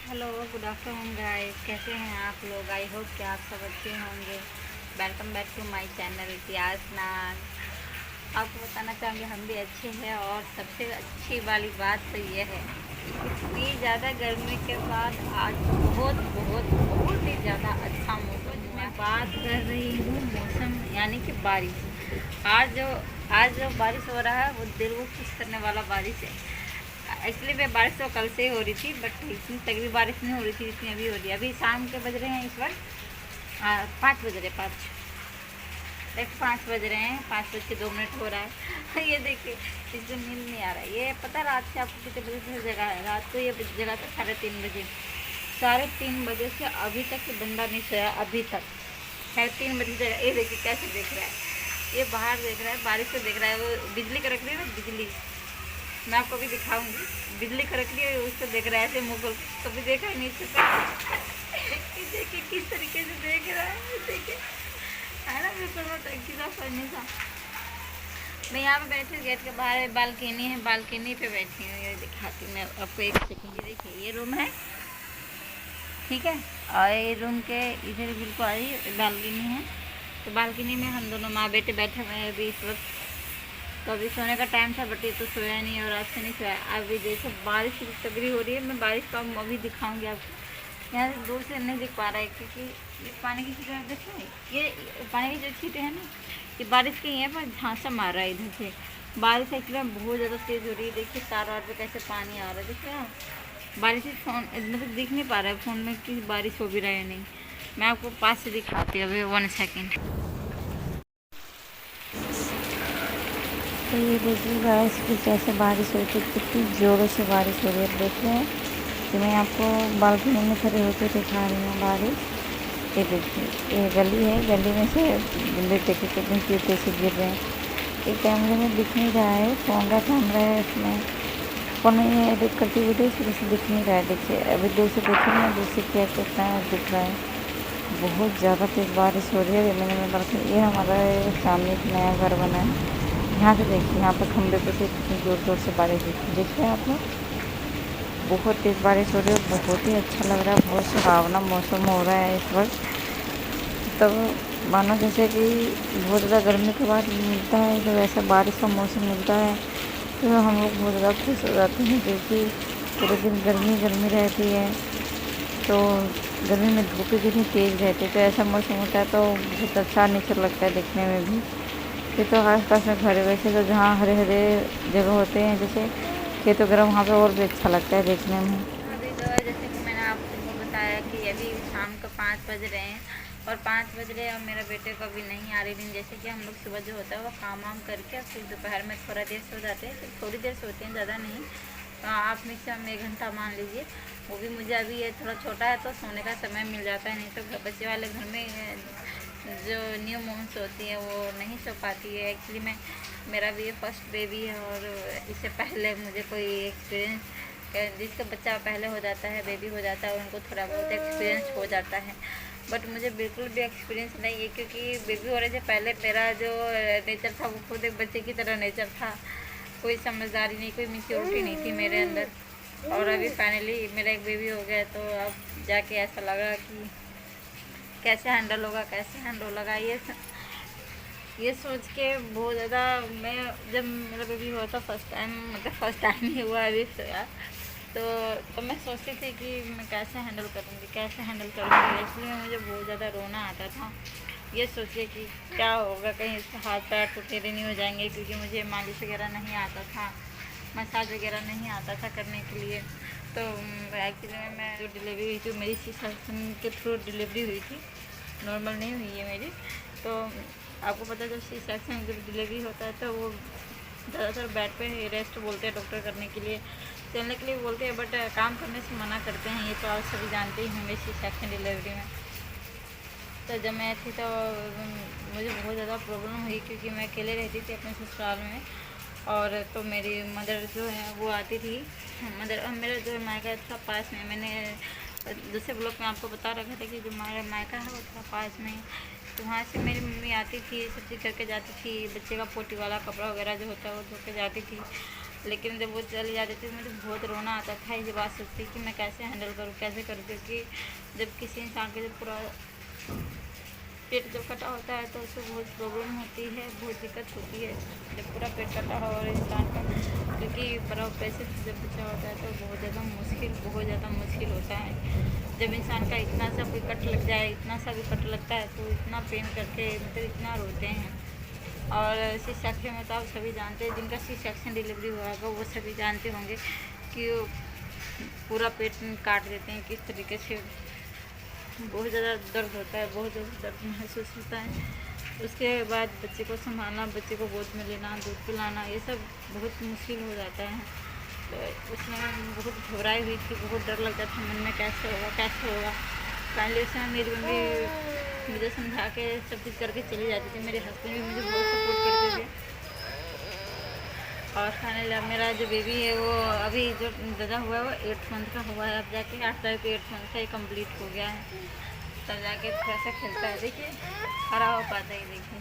Hello, good afternoon guys. कैसे हैं आप लोग? आई होप कि आप सब अच्छे होंगे। Welcome back to my channel इतिहास नाग। आपको बताना चाहूँगी हम भी अच्छे हैं। और सबसे अच्छी वाली बात तो ये है, इतनी ज़्यादा गर्मी के बाद आज बहुत बहुत बहुत ही ज़्यादा अच्छा मौसम हुआ। मैं बात कर रही हूँ मौसम यानी कि बारिश। आज जो बारिश हो रहा है वो दिल को खुश करने वाला बारिश है। एक्चुअली मैं बारिश तो कल से ही हो रही थी, बट इतनी तगड़ी बारिश नहीं हो रही थी जितनी अभी हो रही है। अभी शाम के बज रहे हैं इस वक्त 5 बज रहे, 5 5 बज के 2 मिनट हो रहा है। ये देखिए, इसको नींद नहीं आ रहा है। ये पता है रात से आपको कितने बजे से जगह है? रात को ये जगह था 3:30 बजे। 3:30 बजे से अभी तक ये बंदा नहीं सोया। अभी तक 3:30 बजे जगह। ये देखिए कैसे देख रहा है, ये बाहर देख रहा है, बारिश को देख रहा है। वो बिजली कड़क रही है ना, बिजली, मैं आपको भी दिखाऊंगी। बिजली कड़क रही है, उसको देख रहा है ऐसे मुँह खोल। कभी देखा है नीचे पे? देखिए किस तरीके से देख रहा है, देखिए है ना, बिल्कुल मत कितना फनी था। मैं यहाँ पे बैठी हूँ, गेट के बाहर बालकनी है, बालकनी पे बैठी हूँ। ये दिखाती हूँ मैं आपको, एक सेकंड। ये देखिए, ये रूम है, ठीक है। और ये रूम के इधर बिल्कुल आई बालकनी है। तो बालकनी में हम दोनों माँ बेटे बैठे हुए हैं अभी इस वक्त। तो अभी सोने का टाइम था, बट ये तो सोया नहीं और आज से नहीं सोया। अभी देखो बारिश तगड़ी हो रही है। मैं बारिश का अभी दिखाऊंगी आपको। यहाँ से दूर से नहीं दिख पा रहा है क्योंकि ये पानी की छीटें देखिए। ये पानी की जो छीटें हैं ना, ये बारिश के यहाँ पर झांसा मार रहा है इधर से। बारिश एक्चुअली बहुत ज़्यादा तेज़ हो रही है। देखिए तार वार पे कैसे पानी आ रहा है, देखिए आप। बारिश से फ़ोन मतलब दिख नहीं पा रहा है फ़ोन में कि बारिश हो भी रहा है नहीं। मैं आपको पास से दिखाती हूँ अभी, 1 सेकेंड। तो ये देखिए गाइस कि कैसे बारिश हो रही है, कितनी ज़ोरों से बारिश हो रही है। देख रहे हैं कि मैं आपको बालकनी में खड़े होकर दिखा रही हूँ बारिश। ये देखिए, ये गली है, गली में से बुलेट देखिए कितनी तेज़ी से गिर रहे हैं। ये कैमरे में दिख नहीं रहा है, फ़ोन का कैमरा है इसमें, फ़ोन में ये एडिट करती वीडियो इस वजह से दिख नहीं रहा है। देखिए अभी दूर से देखेंगे, दूर से क्या कितना दिख रहा है। बहुत ज़्यादा तेज़ बारिश हो रही है। मैंने बालकनी, ये हमारा सामने एक नया घर बना है। यहाँ से देखिए, यहाँ पर खंभे पे से कितनी ज़ोर ज़ोर से बारिश देख रहे हैं आप लोग। बहुत तेज़ बारिश हो रही है, बहुत ही अच्छा लग रहा है। बहुत सुहावना मौसम हो रहा है इस वक्त। तब मानो जैसे कि बहुत ज़्यादा गर्मी के बाद मिलता है जब ऐसा बारिश का मौसम मिलता है, तो हम लोग बहुत ज़्यादा खुश हो जाते हैं। क्योंकि पूरे दिन गर्मी गर्मी रहती है, तो गर्मी में धूप कितनी तेज़ रहती है, तो ऐसा मौसम होता है तो बहुत अच्छा नेचर लगता है देखने में भी। ये तो आस पास में घर है, वैसे तो जहाँ हरे हरे जगह होते हैं जैसे खेत वगैरह, वहाँ पे और भी अच्छा लगता है देखने में। अभी तो जैसे कि मैंने आपको बताया कि अभी शाम को 5 बज रहे हैं और 5 बज रहे हैं और मेरा बेटे को अभी नहीं आ रही नींद। जैसे कि हम लोग सुबह जो होता है वो काम वाम करके फिर दोपहर में थोड़ा देर सो जाते हैं, सिर्फ थोड़ी देर सोते हैं, ज़्यादा नहीं। तो आप मैक्सिमम 1 घंटा मान लीजिए। वो भी मुझे अभी ये थोड़ा छोटा है तो सोने का समय मिल जाता है, नहीं तो बच्चे वाले घर में जो न्यू मोम्स होती है वो नहीं सो पाती है। एक्चुअली मेरा भी ये फर्स्ट बेबी है और इससे पहले मुझे कोई एक्सपीरियंस, जिसका बच्चा पहले हो जाता है, बेबी हो जाता है, उनको थोड़ा बहुत एक्सपीरियंस हो जाता है, बट मुझे बिल्कुल भी एक्सपीरियंस नहीं है। क्योंकि बेबी होने से पहले मेरा जो नेचर था वो खुद एक बच्चे की तरह नेचर था। कोई समझदारी नहीं, कोई मेच्योरिटी नहीं थी मेरे अंदर। और अभी फाइनली मेरा एक बेबी हो गया, तो अब जाके ऐसा लगा कि कैसे हैंडल होगा, कैसे हैंडल होगा। ये सोच के बहुत ज़्यादा, मैं जब मेरा बेबी हुआ था फर्स्ट टाइम, मतलब फर्स्ट टाइम ही हुआ अभी तो यार, तो मैं सोचती थी कि मैं कैसे हैंडल करूँगी, कैसे हैंडल करूँगी। इसलिए मुझे बहुत ज़्यादा रोना आता था, ये सोचिए कि क्या होगा, कहीं इसके हाथ पैर टुटेरे नहीं हो जाएंगे। क्योंकि मुझे मालिश वगैरह नहीं आता था, मसाज वगैरह नहीं आता था करने के लिए। तो एक्चुअली में मैं जो डिलीवरी हुई थी मेरी सी सेक्शन के थ्रू डिलीवरी हुई थी, नॉर्मल नहीं हुई है मेरी। तो आपको पता है जब सी सेक्शन जब डिलीवरी होता है तो वो ज़्यादातर बेड पे रेस्ट बोलते हैं डॉक्टर करने के लिए, चलने के लिए बोलते हैं, बट काम करने से मना करते हैं। ये तो आप सभी जानते ही होंगे सी सेक्शन डिलीवरी में। तो जब मैं थी तो मुझे बहुत ज़्यादा प्रॉब्लम हुई क्योंकि मैं अकेले रहती थी अपने ससुराल में। और तो मेरी मदर जो है वो आती थी, मदर मेरा जो मायका था पास में। मैंने दूसरे ब्लॉग में आपको बता रखा था कि जो हमारा मायका है वो थोड़ा पास में। तो वहाँ से मेरी मम्मी आती थी, सब चीज़ करके जाती थी, बच्चे का पोटी वाला कपड़ा वगैरह जो होता है वो धो के जाती थी। लेकिन जब वो चली जाती थी मुझे बहुत रोना आता था। ये बात सोचती कि मैं कैसे हैंडल करूँ, कैसे करूँ, क्योंकि जब किसी इंसान के जब पूरा पेट जब कटा होता है तो उसको बहुत प्रॉब्लम होती है, बहुत दिक्कत होती है जब पूरा पेट कटा हो और इंसान का, क्योंकि पूरा पैसे से जब बचा होता है तो बहुत ज़्यादा मुश्किल होता है। जब इंसान का इतना सा भी कट लग जाए, इतना सा भी कट लगता है तो इतना पेन करके मतलब इतना रोते हैं। और सी सेक्शन में तो आप सभी जानते हैं, जिनका सी सेक्शन डिलीवरी हुआ होगा वो सभी जानते होंगे कि वो पूरा पेट काट देते हैं किस तरीके से। बहुत ज़्यादा दर्द होता है, बहुत ज़्यादा दर्द महसूस होता है। उसके बाद बच्चे को संभालना, बच्चे को गोद में लेना, दूध पिलाना, ये सब बहुत मुश्किल हो जाता है। तो उसमें बहुत घबराई हुई थी, बहुत डर लगता था मन में, कैसे होगा। पहले उसमें मेरी मम्मी मुझे समझा के सब चीज़ करके चली जाती थी। मेरे हस्बैंड भी मुझे बहुत सपोर्ट करते थे। और फाइनली अब मेरा जो बेबी है वो अभी जो दादा हुआ है वो 8 मंथ का हुआ है। अब जाके 8 तारीख को 8 मंथ का ही कम्प्लीट हो गया है। तब जाके थोड़ा सा खेलता है, देखिए खड़ा हो पाता है, देखिए।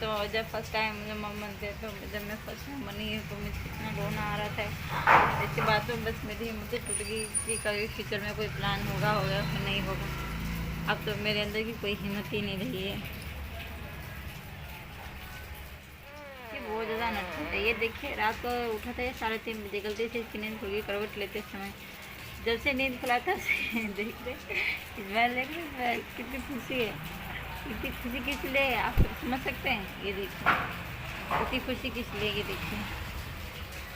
तो जब फर्स्ट टाइम मुझे मम बनते तो जब मैं फर्स्ट टाइम बनी तो मुझे कितना रोना आ रहा था। इसके बाद तो बस मेरी हिम्मत टूट गई कि कभी फ्यूचर में कोई प्लान होगा फिर नहीं होगा। अब तो मेरे अंदर की कोई हिम्मत ही नहीं रही है। बहुत ज़्यादा नटखट है। ये देखिए रात को उठा था, 3:30 बजे गलती से इसकी नींद खुल गई करवट लेते समय। जब से नींद खुला था देख रहे इस्माइल, देख रहे कितनी खुशी है, इतनी खुशी किस लिए आप समझ सकते हैं। ये देखिए इतनी खुशी किस लिए, ये देखिए,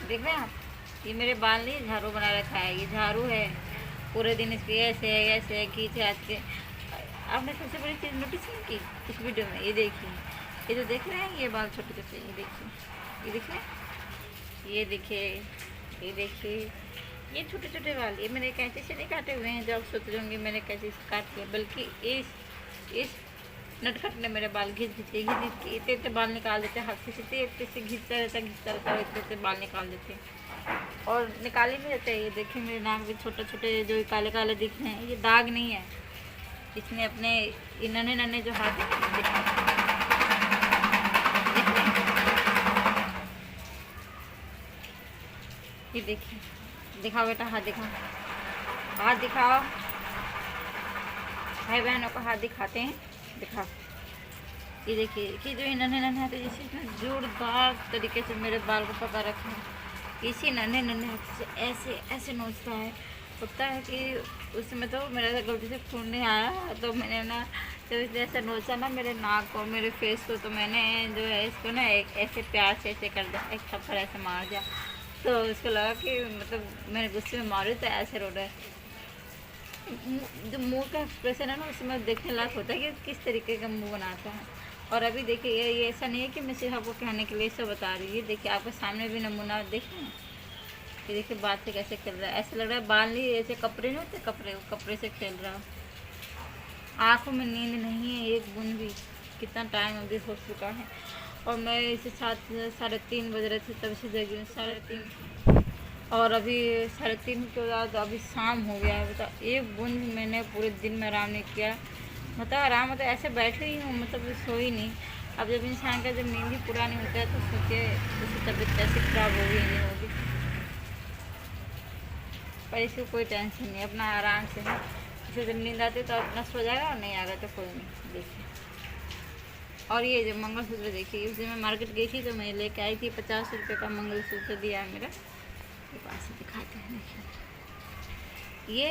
देख रहे हैं आप। ये मेरे बाल नहीं, झाड़ू बना रखा है, ये झाड़ू है। पूरे दिन इसकी ऐसे खींचे आज के। आपने सबसे बड़ी चीज़ नोटिस नहीं की इस वीडियो में, ये देखिए, ये जो देख रहे हैं ये बाल छोटे छोटे, ये देखिए, ये देखिए, ये देखिए, ये देखिए, ये छोटे छोटे बाल, ये मैंने कैंची से नहीं काटे हुए हैं जो आप सोच रहे होंगे मैंने कैंची से काट लिया, बल्कि इस नटखट ने मेरे बाल घिस के इतने बाल निकाल देते, हाथ से इतने घिसता रहता है, इतने बाल निकाल देते और निकाल ही नहीं देते। ये देखिए मेरे नाक भी छोटे छोटे जो काले काले दिख रहे हैं, ये दाग नहीं है, इसने अपने नन्हे नन्हे जो हाथ ये देखिए, दिखाओ बेटा, हाथ दिखाओ, हाथ दिखाओ, भाई बहनों को हाथ दिखाते हैं, दिखाओ। ये देखिए कि जो नन्हे नन्हे हाथ जैसे इसमें जोरदार तरीके से मेरे बाल को पका रखा है। इसी नन्हे नन्हे हाथ से ऐसे ऐसे नोचता है। होता है कि उसमें तो मेरा गलती से खून नहीं आया, तो मैंने ना जब इसने ऐसा नोचा ना मेरे नाक को, मेरे फेस को, तो मैंने जो है इसको ना एक ऐसे प्यार से ऐसे कर दिया, एक थप्पड़ ऐसे मार दिया। तो उसको लगा कि मतलब मैंने गुस्से में मारी तो ऐसे रो रहा है। जो मुंह का एक्सप्रेशन है ना उसमें देखने लायक होता है कि किस तरीके का मुंह बनाता है। और अभी देखिए ये ऐसा नहीं है कि मैं सिर्फ आपको कहने के लिए सब बता रही हूँ। ये देखिए आपके सामने भी नमूना देखें, ये देखिए बात से कैसे खेल रहा है, ऐसा लग रहा है बाल नहीं, ऐसे कपड़े नहीं होते, कपड़े से खेल रहा है। आँखों में नींद नहीं है एक बूंद भी। कितना टाइम अभी हो चुका है और मैं इसे 3:30 बज रहे थे तब से जगी हूँ, 3:30, और अभी 3:30 के बाद अभी शाम हो गया है। बता एक बूंद मैंने पूरे दिन में आराम नहीं किया, मतलब आराम मतलब ऐसे बैठे ही हूँ, मतलब सो ही नहीं। अब जब इंसान का जब नींद ही पूरा नहीं होता है तो सोचिए उसकी तबीयत कैसे खराब होगी नहीं होगी। पर इसकी कोई टेंशन नहीं, अपना आराम से है। इसे जब नींद आती है तो अपना सो जाएगा और नहीं आएगा तो कोई नहीं। देखिए और ये जो मंगलसूत्र देखिए, उस दिन मैं मार्केट गई थी तो मैं लेके आई थी 50 रुपये का मंगलसूत्र दिया है मेरा। ये पास से दिखाते हैं, देखिए ये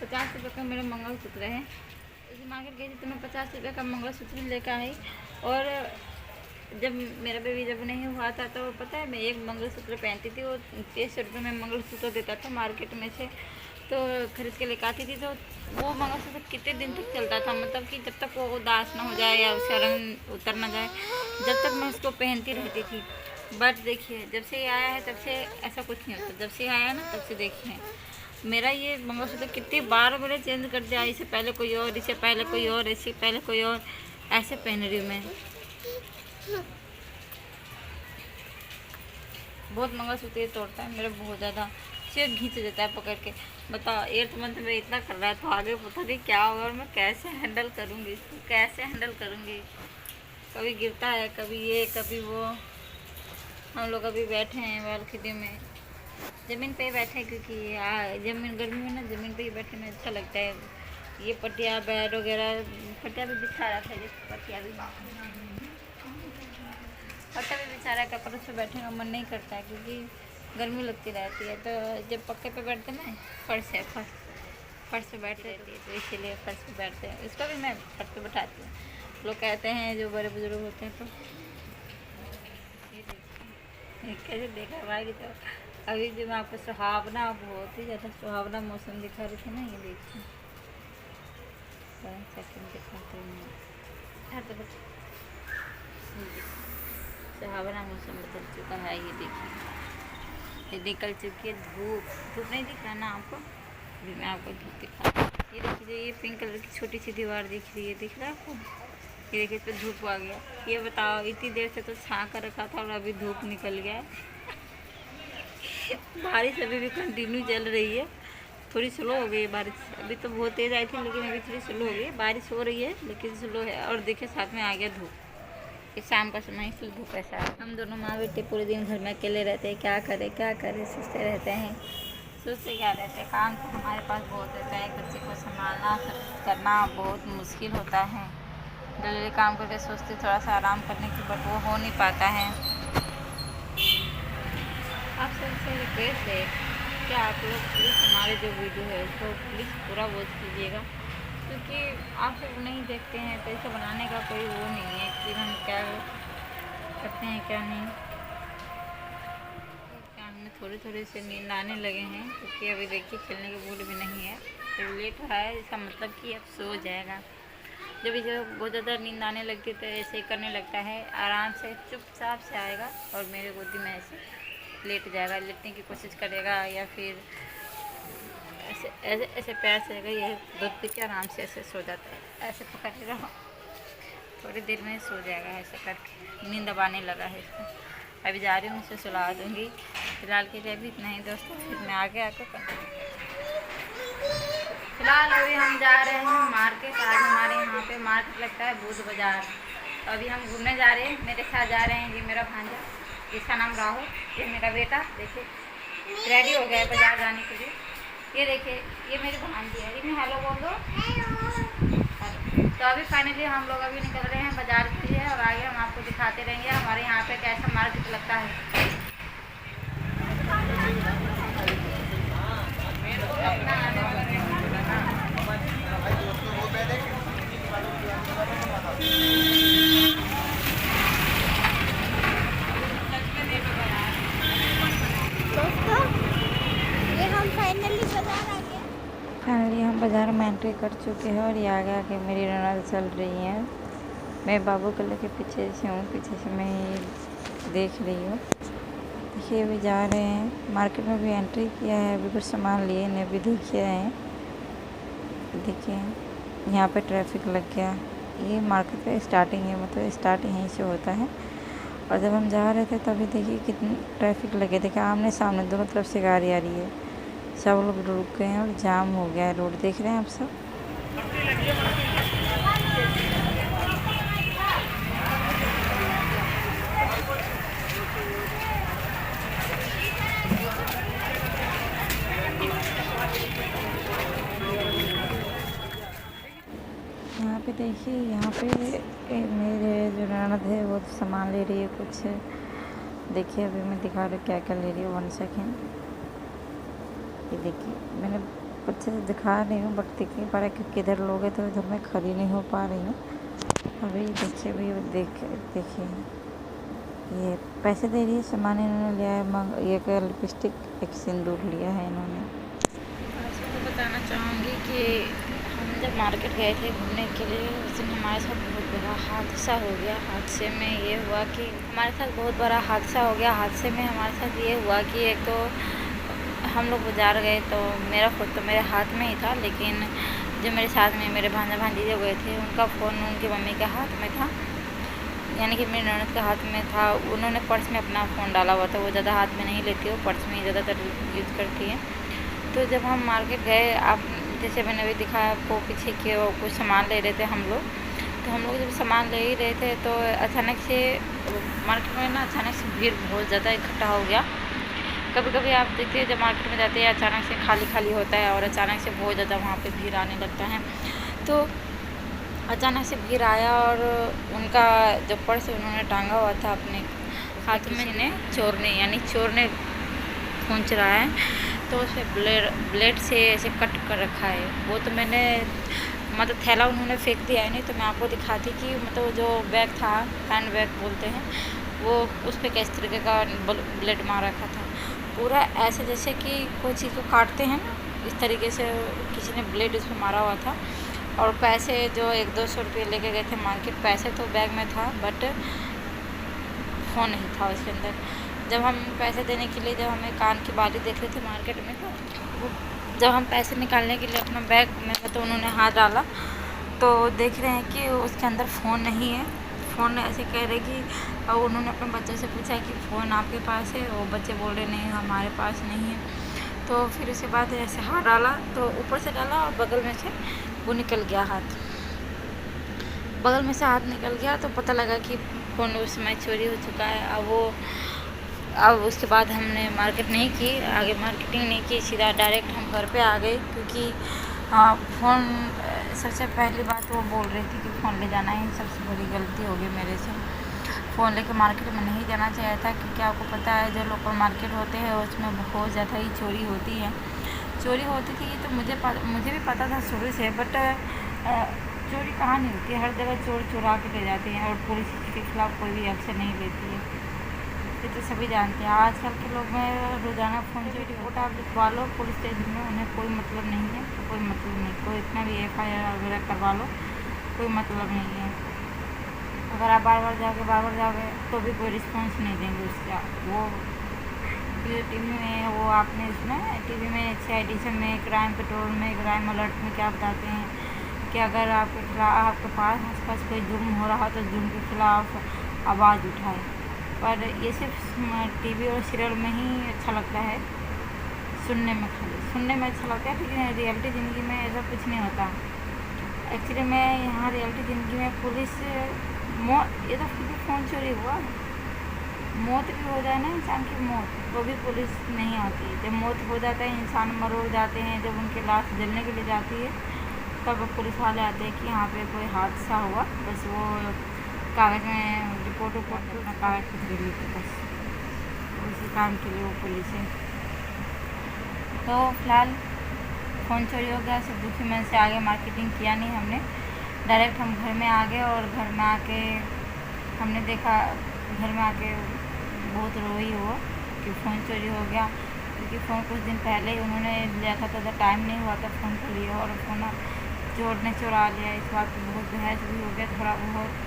50 रुपये का मेरा मंगलसूत्र है। उस दिन मार्केट गई थी तो मैं 50 रुपये का मंगलसूत्र लेकर आई। और जब मेरा बेबी जब नहीं हुआ था तो पता है मैं एक मंगलसूत्र पहनती थी, वो 30 रुपये में मंगलसूत्र देता था मार्केट में से, तो खरीद के लेकर आती थी। तो वो मंगलसूत्र कितने दिन तक चलता था, मतलब कि जब तक वो उदास ना हो जाए या उसका रंग उतर ना जाए, जब तक मैं उसको पहनती रहती थी। बट देखिए जब से ये आया है तब से ऐसा कुछ नहीं होता, जब से आया ना तब से देखिए मेरा ये मंगलसूत्र कितनी बार मैंने चेंज कर दिया। इससे पहले कोई और, इससे पहले कोई और, इससे पहले कोई और, ऐसे पहन रही हूँ मैं। बहुत मंगलसूत्र तोड़ता है मेरा, बहुत ज़्यादा सिर खींच देता है पकड़ के। बताओ 8th मंथ में इतना कर रहा है तो आगे पता नहीं क्या होगा और मैं कैसे हैंडल करूँगी इसको, कैसे हैंडल करूँगी। कभी गिरता है, कभी ये कभी वो। हम लोग अभी बैठे हैं बालकनी में, ज़मीन पे ही बैठे हैं क्योंकि ज़मीन गर्मी में ना ज़मीन पे ही बैठने में अच्छा लगता है। ये पटिया बेड वगैरह, पटिया भी बिछा रहा था, जैसे पटिया भी बिछा रहा है, कपड़ों से बैठने का मन नहीं करता है क्योंकि गर्मी लगती रहती है। तो जब पक्के पे बैठते ना, फर्श पे बैठ रहती है, तो इसीलिए फर्श पे बैठते हैं। इसको भी मैं फर्श पे बैठाती हूँ। लोग कहते हैं जो बड़े बुजुर्ग होते हैं, तो ये कैसे देखा भाई। तो अभी जो मैं आपको सुहावना, बहुत ही ज़्यादा सुहावना मौसम दिखा रही थी ना, ये देखिए सेकंड दिखाते हैं। तो सुहावना मौसम बदल चुका है, ये देखिए। ये निकल चुकी है धूप नहीं दिख रहा ना आपको, अभी मैं आपको धूप दिखा। ये देखिए, ये पिंक कलर की छोटी सी दीवार दिख रही है, दिख रहा है आपको? ये देखिए, इस पर धूप आ गया। ये बताओ, इतनी देर से तो छा कर रखा था और अभी धूप निकल गया है। बारिश अभी भी कंटिन्यू चल रही है, थोड़ी स्लो हो गई है बारिश। अभी तो बहुत तेज़ आई थी, लेकिन अभी थोड़ी स्लो हो गई है। बारिश हो रही है लेकिन स्लो है। और देखिए, साथ में आ गया धूप। शाम का समय, इसलिए धूप ऐसा है। हम दोनों माँ बेटे पूरे दिन घर में अकेले रहते हैं, क्या करें सोचते रहते हैं। सोचते क्या रहते हैं, काम तो हमारे पास बहुत रहता है। एक बच्चे को संभालना करना बहुत मुश्किल होता है। जल्दी काम करके सोचते थोड़ा सा आराम करने की, बट वो हो नहीं पाता है। आप सबसे रिक्वेस्ट है कि आप लोग प्लीज़ हमारे जो वीडियो है उसको प्लीज़ पूरा वॉच कीजिएगा, क्योंकि आप सब नहीं देखते हैं तो इसे बनाने का कोई वो नहीं है कि हम क्या करते हैं क्या नहीं। कान में थोड़े से नींद आने लगे हैं, क्योंकि अभी देखिए खेलने के मूड भी नहीं है। तो लेट रहा है, इसका मतलब कि अब सो जाएगा। जब इसे बहुत ज़्यादा नींद आने लगती है तो ऐसे ही करने लगता है, आराम से चुपचाप से आएगा और मेरे गोदी में ऐसे लेट जाएगा, लेटने की कोशिश करेगा, या फिर ऐसे पैर से ये दूध पी के आराम से ऐसे सो जाता है। ऐसे पकड़ेगा, थोड़ी देर में सो जाएगा। ऐसे करके नींद अब आने लगा है इसको। अभी जा रही हूँ, उसे सुला दूँगी। फिलहाल के लिए अभी इतना ही दोस्तों, फिर मैं आगे आकर फिलहाल अभी हम जा रहे हैं मार्केट। आज हमारे यहाँ पे मार्केट लगता है बुध बाज़ार। तो अभी हम घूमने जा रहे हैं, मेरे साथ जा रहे हैं ये मेरा भांजा, इसका नाम राहुल, ये मेरा बेटा। देखिए रेडी हो गया है बाज़ार जाने के लिए। ये देखिए, ये मेरी भांजी है, इन्हें हेलो बोल दो। तो अभी फाइनली हम लोग अभी निकल रहे हैं बाज़ार के लिए, और आगे हम आपको दिखाते रहेंगे हमारे यहाँ पे कैसा मार्केट लगता है। फाइनली हम बाज़ार में एंट्री कर चुके हैं, और ये आगे मेरी ननद चल रही हैं। मैं बाबू को लेके पीछे से हूँ, पीछे से मैं ये देख रही हूँ। देखिए अभी जा रहे हैं मार्केट में, भी एंट्री किया है, अभी कुछ सामान लिए ने भी देखिए हैं। देखिए यहाँ पे ट्रैफिक लग गया। ये मार्केट का स्टार्टिंग है, मतलब स्टार्ट यहीं से होता है। और जब हम जा रहे थे तभी देखिए कितनी ट्रैफिक लगे। देखिए आमने सामने दोनों तरफ से गाड़ी आ रही है, सब लोग रुक गए हैं और जाम हो गया है रोड। देख रहे हैं आप सब। यहाँ पे देखिए, यहाँ पे मेरे जो ननद है वो सामान ले रही है कुछ। देखिए अभी मैं दिखा रही हूँ क्या क्या ले रही हूँ, 1 सेकेंड। ये देखिए, मैंने अच्छे से दिखा रही हूँ बट दिख नहीं पा रहा क्योंकि इधर लोग हैं तो इधर मैं खड़ी नहीं हो पा रही हूँ। अभी देखिए, अभी देखिए ये पैसे दे रही है, सामान इन्होंने लिया है। ये का लिपस्टिक, एक सिंदूर लिया है इन्होंने। आपको बताना चाहूँगी कि हम जब मार्केट गए थे घूमने के लिए, उस दिन हमारे साथ बहुत बड़ा हादसा हो गया। हादसे में ये हुआ कि हमारे साथ बहुत बड़ा हादसा हो गया। हादसे में हमारे साथ ये हुआ कि एक तो हम लोग बाज़ार गए तो मेरा फ़ोन तो मेरे हाथ में ही था, लेकिन जो मेरे साथ में मेरे भांजा भांजी जो गए थे उनका फ़ोन उनकी मम्मी के हाथ में था, यानी कि मेरी ननद के हाथ में था। उन्होंने पर्स में अपना फ़ोन डाला हुआ था, वो ज़्यादा हाथ में नहीं लेती, वो पर्स में ही ज़्यादातर यूज़ करती है। तो जब हम मार्केट गए, आप जैसे मैंने अभी दिखाया आपको पीछे कि वो कुछ सामान ले रहे थे हम लोग, तो हम लोग जब सामान ले ही रहे थे तो अचानक से मार्केट में ना अचानक से भीड़ बहुत ज़्यादा इकट्ठा हो गया। कभी कभी आप देखते हैं जब मार्केट में जाते हैं अचानक से खाली खाली होता है और अचानक से बहुत ज़्यादा वहाँ पे भीड़ आने लगता है। तो अचानक से भीड़ आया और उनका जो पर्स उन्होंने टांगा हुआ था अपने हाथ में, इन्हें चोर ने फ़ोन चुराया है, तो उसे ब्लेड से ऐसे कट कर रखा है। वो तो मैंने मतलब थैला उन्होंने फेंक दिया है, नहीं तो मैं आपको दिखाती कि मतलब जो बैग था, हैंड बैग बोलते हैं, वो उस पर किस तरीके का ब्लेड मार रखा था। पूरा ऐसे जैसे कि कोई चीज़ को काटते हैं ना, इस तरीके से किसी ने ब्लेड उस पर मारा हुआ था। और पैसे जो 100-200 रुपये लेके गए थे मार्केट, पैसे तो बैग में था बट फ़ोन नहीं था उसके अंदर। जब हम पैसे देने के लिए जब हमें कान की बाली देख रहे थे मार्केट में, तो जब हम पैसे निकालने के लिए अपना बैग में तो उन्होंने हाथ डाला तो देख रहे हैं कि उसके अंदर फ़ोन नहीं है। फ़ोन ऐसे कह रहे कि, और उन्होंने अपने बच्चे से पूछा कि फ़ोन आपके पास है, वो बच्चे बोल रहे नहीं हमारे पास नहीं है। तो फिर उसके बाद ऐसे हाथ डाला तो ऊपर से डाला और बगल में से वो निकल गया हाथ, बगल में से हाथ निकल गया तो पता लगा कि फ़ोन उस समय चोरी हो चुका है। अब उसके बाद हमने मार्केट नहीं की, आगे मार्केटिंग नहीं की, सीधा डायरेक्ट हम घर पे आ गए, क्योंकि फ़ोन सबसे पहली बात वो बोल रही थी कि फ़ोन ले जाना ही सबसे बड़ी गलती हो गई मेरे से। फ़ोन लेके मार्केट में नहीं जाना चाहिए था, क्योंकि आपको पता है जो लोकल मार्केट होते हैं उसमें बहुत ज़्यादा ही चोरी होती थी। ये तो मुझे भी पता था शुरू से, बट चोरी कहाँ नहीं होती है, हर जगह चोर चुरा के ले जाते हैं और पुलिस के खिलाफ़ कोई भी एक्शन नहीं लेती है। ये तो सभी जानते हैं। आजकल के लोग में रोज़ाना फ़ोन से रिपोर्ट आप लिखवा लो पुलिस स्टेशन में, उन्हें कोई मतलब नहीं है, कोई मतलब नहीं, कोई इतना भी FIR वगैरह करवा लो, कोई मतलब नहीं है। अगर आप बार बार जाओगे तो भी कोई रिस्पॉन्स नहीं देंगे उसका। वो TV में वो आपने सुना है, TV में CID में, क्राइम पेट्रोल में, क्राइम अलर्ट में क्या बताते हैं कि अगर आपके पास आसपास कोई जुर्म हो रहा तो जुर्म के खिलाफ़ आवाज़ उठाए। पर ये सिर्फ TV और सीरियल में ही अच्छा लगता है, सुनने में अच्छा लगता है, लेकिन रियलिटी ज़िंदगी में ऐसा कुछ नहीं होता। एक्चुअली में यहाँ रियलिटी ज़िंदगी में पुलिस ये तो फिर भी फ़ोन चोरी हुआ, मौत भी हो जाए ना इंसान की मौत, तो भी पुलिस नहीं आती। जब मौत हो जाता है, इंसान मर जाते हैं, जब उनकी लाश जलने के लिए जाती है तब पुलिस वाले आते हैं कि यहाँ पे कोई हादसा हुआ, बस वो कागज़ में रिपोर्ट कागज़ कुछ ले लेते बस, उसी काम के लिए वो पुलिस है। तो फिलहाल फ़ोन चोरी हो गया, सब दुखी मन से आगे मार्केटिंग किया नहीं हमने, डायरेक्ट हम घर में आ गए। और घर में आके हमने देखा, घर में आके बहुत रोई वो कि फ़ोन चोरी हो गया, क्योंकि फ़ोन कुछ दिन पहले ही उन्होंने लिया था, तो टाइम नहीं हुआ था फ़ोन के लिए, और फ़ोन चोर ने चुरा लिया। इस बात पर बहुत बहस भी हो गया थोड़ा बहुत।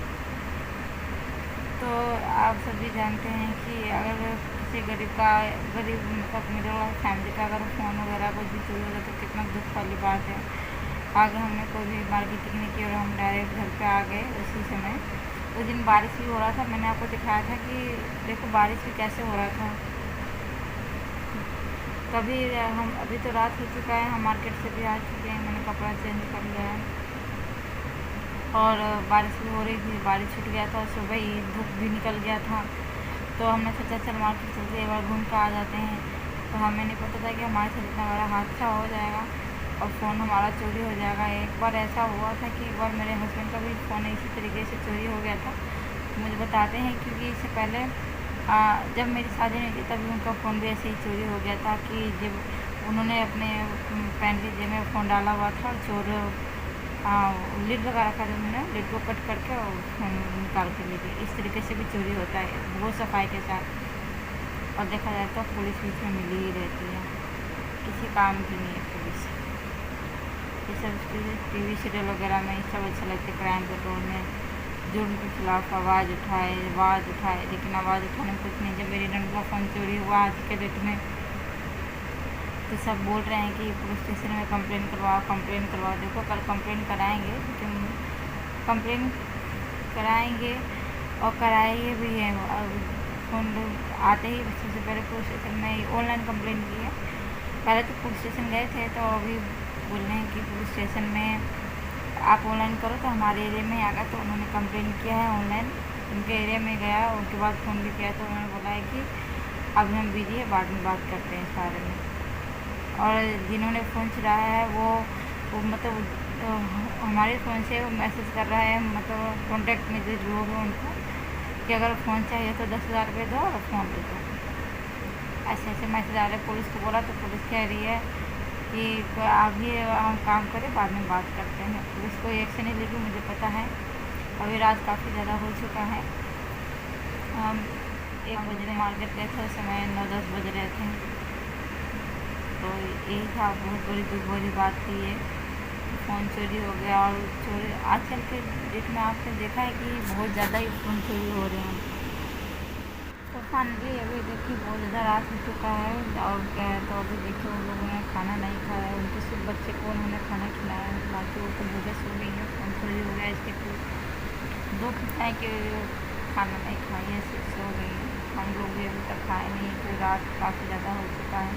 तो आप सभी जानते हैं कि अगर किसी गरीब मतलब मिडिल क्लास फैमिली का अगर फ़ोन वगैरह कुछ भी चोरी होगा तो कितना दुख वाली बात है। आगे हमने कोई भी मार्केटिंग नहीं की और हम डायरेक्ट घर पे आ गए उसी समय। उस दिन बारिश भी हो रहा था, मैंने आपको दिखाया था कि देखो बारिश भी कैसे हो रहा था। तभी हम अभी तो रात हो चुका है, हम मार्केट से भी आ चुके हैं, मैंने कपड़ा चेंज कर लिया है और बारिश भी हो रही थी, बारिश छूट गया था, सुबह ही धूप भी निकल गया था। तो हमने सोचा चल मार्केट चलते एक बार घूम कर आ जाते हैं। तो हमें नहीं पता था कि हमारे साथ इतना बड़ा हादसा हो जाएगा और फ़ोन हमारा चोरी हो जाएगा। एक बार ऐसा हुआ था कि एक बार मेरे हस्बैंड का भी फ़ोन इसी तरीके से चोरी हो गया था, मुझे बताते हैं, क्योंकि इससे पहले जब मेरी शादी नहीं थी तभी उनका फ़ोन भी ऐसे ही चोरी हो गया था कि जब उन्होंने अपने पैंट के जेब में फ़ोन डाला हुआ था और चोर लिड लगा रखा था, उन्होंने लिड को कट करके और फ़ोन निकाल के ले गए। इस तरीके से भी चोरी होता है बहुत सफाई के साथ। और देखा जाए तो पुलिस बीच में मिली ही रहती है, किसी काम की नहीं है पुलिस। ये सब TV सीरियल वगैरह में ये सब अच्छा लगता है। क्राइम पेट्रोल में जुर्म के खिलाफ़ आवाज़ उठाए, लेकिन आवाज़ उठाने में कुछ नहीं। जब मेरी नंद का फ़ोन चोरी हुआ आज के डेट में, तो सब बोल रहे हैं कि पुलिस स्टेशन में कंप्लेन करवाओ। देखो कल कंप्लेन कराएंगे, कंप्लेन कराएंगे और कराए भी है। फ़ोन आते ही सबसे पहले पुलिस स्टेशन में ऑनलाइन कंप्लेन की है। पहले तो पुलिस स्टेशन गए थे, तो अभी बोल रहे हैं कि पुलिस स्टेशन में आप ऑनलाइन करो तो हमारे एरिया में आ गया। तो उन्होंने कंप्लेन किया है ऑनलाइन, उनके एरिया में गया, उनके बाद फ़ोन भी किया तो उन्होंने बोला है कि अभी हम बिजी है, बाद में बात करते हैं इस बारे में। और जिन्होंने फ़ोन चुराया है वो मतलब हमारे फ़ोन से वो मैसेज कर रहा है, मतलब कॉन्टैक्ट में जो लोग हैं उनको, कि अगर फ़ोन चाहिए तो 10,000 रुपये दो और फ़ोन दे दो। ऐसे ऐसे मैसेज आ रहे। पुलिस को बोला तो पुलिस कह रही है कि अभी हम काम करें, बाद में बात करते हैं। पुलिस कोई एक्शन नहीं लेगी, मुझे पता है। अभी रात काफ़ी ज़्यादा हो चुका है। हम 1 बजे मार्केट गए थे, उस समय 9-10 बज रहे थे। तो यही था, बहुत बड़ी दुख भरी बात थी ये। फ़ोन चोरी हो गया। और चोरी आजकल के डेट में आपने देखा है कि बहुत ज़्यादा ही फ़ोन चोरी हो रहे हैं। तो फाइनली अभी देखिए बहुत ज़्यादा रात हो चुका है। और क्या है, तो अभी देखिए उन लोगों ने खाना नहीं खाया है। उनके सिर्फ बच्चे को उन्होंने खाना खिलाया है, बाकी वो तो भूखे सो गई है। फ़ोन चोरी हो गया, इसके कुछ दुख है कि खाना नहीं खाई है, सिर्फ सो गई है। हम लोग भी अभी तक खाए नहीं, तो रात काफ़ी ज़्यादा हो चुका है।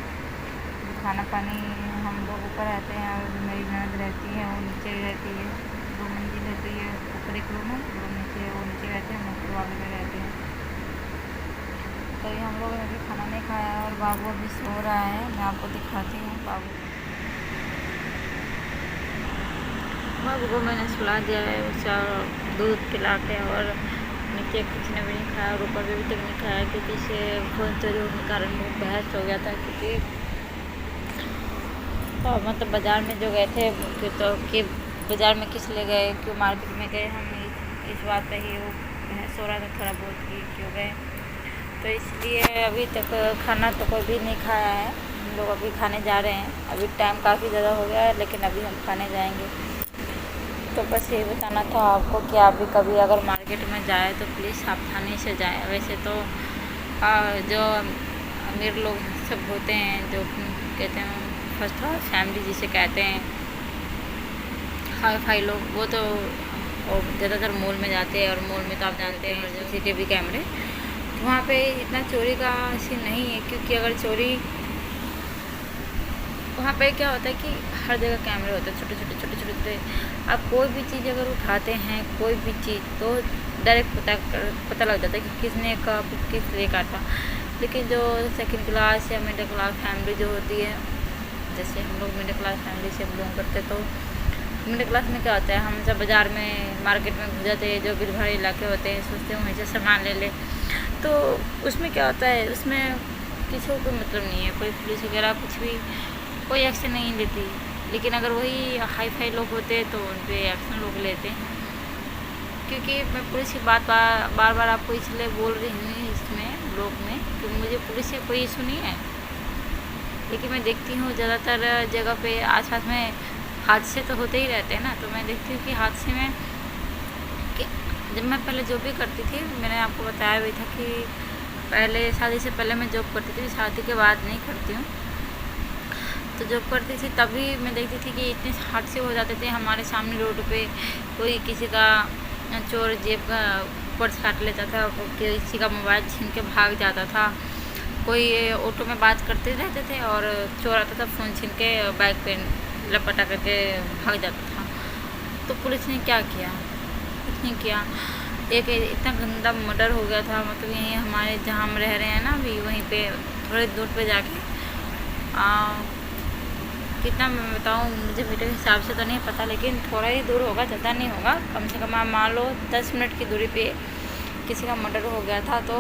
खाना पानी हम लोग ऊपर रहते हैं और मेरी ननद रहती है, वो नीचे रहती है। 2 मंजिल रहती है, ऊपर एक रूम है, रूम नीचे, वो नीचे रहते हैं, हम ऊपर वाले में रहते हैं। तो ये हम लोगों ने भी खाना नहीं खाया है। और बाबू अभी सो रहा है, मैं आपको दिखाती हूँ। बाबू को मैंने सुला दिया है, उसका दूध पिला के। और नीचे कुछ ने भी नहीं खाया और ऊपर भी अभी तक नहीं खाया, क्योंकि इसे फ़ोन चोरी होने के कारण वो बहस हो गया था। क्योंकि मतलब बाज़ार में जो गए थे कि बाज़ार में किस लिए गए, क्यों मार्केट में गए, हम इस बात पर ही वो बहस हो रहा था थोड़ा बहुत कि क्यों गए। तो इसलिए अभी तक खाना तो कोई भी नहीं खाया है। हम लोग अभी खाने जा रहे हैं। अभी टाइम काफ़ी ज़्यादा हो गया है, लेकिन अभी हम खाने जाएंगे। तो बस ये बताना था आपको कि आप भी कभी अगर मार्केट में जाए तो प्लीज़ सावधानी से जाएं। वैसे तो जो अमीर लोग सब होते हैं, जो कहते हैं फर्स्ट क्लास फैमिली जिसे कहते हैं, हाई फाई लोग, वो तो ज़्यादातर मॉल में जाते हैं। और मॉल में तो आप जानते हैं CCTV कैमरे, वहाँ पे इतना चोरी का सीन नहीं है। क्योंकि अगर चोरी वहाँ पे क्या होता है कि हर जगह कैमरे होते हैं, छोटे छोटे। आप कोई भी चीज़ अगर उठाते हैं, कोई भी चीज़, तो डायरेक्ट पता लग जाता है कि किसने कब किस लिए काटा। लेकिन जो सेकंड क्लास या मिडिल क्लास फैमिली जो होती है, जैसे हम लोग मिडिल क्लास फैमिली से बिलोंग करते, तो मिडिल क्लास में क्या होता है, हम जब बाज़ार में मार्केट में घुस जाते हैं, जो भीड़ भाड़ इलाके होते हैं, सोचते हैं वहीं से सामान ले ले। तो उसमें क्या होता है, उसमें किसी को कोई मतलब नहीं है, कोई पुलिस वगैरह कुछ भी कोई एक्शन नहीं लेती। लेकिन अगर वही हाई फाई लोग होते तो उन पर एक्शन लोग लेते हैं। क्योंकि मैं पुलिस की बात बार बार आपको इसलिए बोल रही हूँ इसमें ब्लॉग में, क्योंकि मुझे पुलिस से कोई इशू नहीं है। लेकिन मैं देखती हूँ ज़्यादातर जगह पे आसपास में हादसे तो होते ही रहते हैं ना। तो मैं देखती हूँ कि हादसे में कि जब मैं पहले जॉब भी करती थी, मैंने आपको बताया भी था कि पहले शादी से पहले मैं जॉब करती थी, शादी के बाद नहीं करती हूँ। तो जॉब करती थी तभी मैं देखती थी कि इतने हादसे हो जाते थे हमारे सामने रोड पे। कोई किसी का चोर जेब का पर्स काट लेता था, किसी का मोबाइल छीन के भाग जाता था, कोई ऑटो में बात करते रहते थे और चोर आता था, फ़ोन छीन के बैग पे लपटा करके भाग जाता था। तो पुलिस ने क्या किया, कुछ नहीं किया। एक इतना गंदा मर्डर हो गया था, मतलब यहीं हमारे जहाँ हम रह रहे हैं ना अभी, वहीं पे थोड़े दूर पे जाके कितना मैं बताऊँ, मुझे मीटर के हिसाब से तो नहीं पता, लेकिन थोड़ा ही दूर होगा, ज़्यादा नहीं होगा। कम से कम आप मान लो 10 मिनट की दूरी पे किसी का मर्डर हो गया था। तो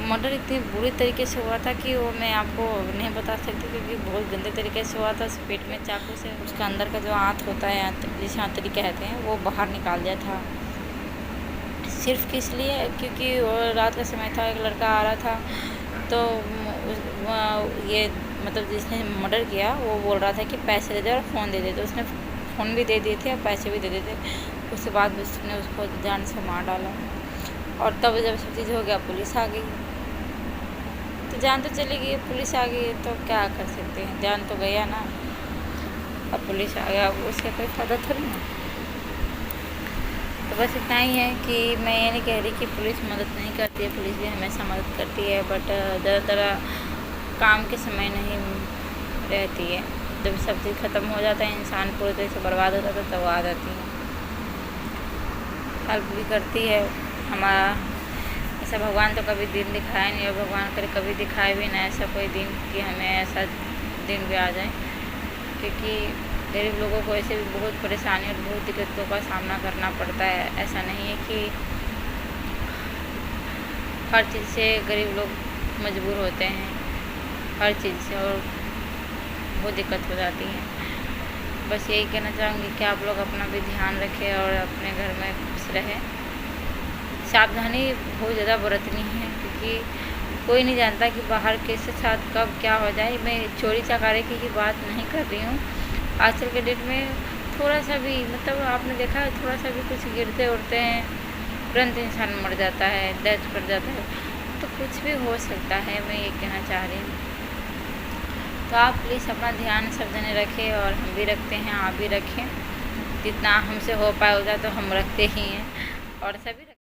मर्डर इतनी बुरी तरीके से हुआ था कि वो मैं आपको नहीं बता सकती, क्योंकि बहुत गंदे तरीके से हुआ था। पेट में चाकू से उसका अंदर का जो आँत होता है, जिसे आंतरी कहते हैं, वो बाहर निकाल दिया था। सिर्फ किस लिए, क्योंकि रात का समय था, एक लड़का आ रहा था। तो ये मतलब जिसने मर्डर किया वो बोल रहा था कि पैसे दे दे और फ़ोन दे दे। तो उसने फ़ोन भी दे दिए थे और पैसे भी दे दिए थे। उसके बाद उसने उसको जान से मार डाला। और तब जब सब चीज़ हो गया, पुलिस आ गई। तो जान तो चली गई, पुलिस आ गई तो क्या कर सकते हैं, जान तो गया ना। अब पुलिस आ गया, उसका कोई फ़ायदा थोड़ी ना। तो बस इतना ही है कि मैं ये नहीं कह रही कि पुलिस मदद नहीं करती है, पुलिस भी हमेशा मदद करती है, बट ज़्यादातर काम के समय नहीं रहती है। जब सब चीज़ ख़त्म हो जाता है, इंसान पूरी तरह से बर्बाद हो जाता है, तब आ जाती है। हेल्प भी करती है। हमारा ऐसा भगवान तो कभी दिन दिखाया नहीं, और भगवान करे कभी दिखाए भी ना ऐसा कोई दिन कि हमें ऐसा दिन भी आ जाए, क्योंकि गरीब लोगों को ऐसे भी बहुत परेशानी और बहुत दिक्कतों का सामना करना पड़ता है। ऐसा नहीं है कि हर चीज़ से गरीब लोग मजबूर होते हैं, हर चीज़ से, और बहुत दिक्कत हो जाती है। बस यही कहना चाहूँगी कि आप लोग अपना भी ध्यान रखें और अपने घर में खुश रहें। सावधानी बहुत ज़्यादा बरतनी है, क्योंकि कोई नहीं जानता कि बाहर किसके साथ कब क्या हो जाए। मैं चोरी चकारी की बात नहीं कर रही हूँ। आजकल के डेट में थोड़ा सा भी, मतलब आपने देखा है, थोड़ा सा भी कुछ गिरते उड़ते हैं तुरंत इंसान मर जाता है, डेथ कर जाता है, तो कुछ भी हो सकता है। मैं ये कहना चाह रही हूँ। तो आप प्लीज़ अपना ध्यान सब जने रखें, और हम भी रखते हैं, आप भी रखें। जितना हमसे हो पाए उतना तो हम रखते ही हैं, और सभी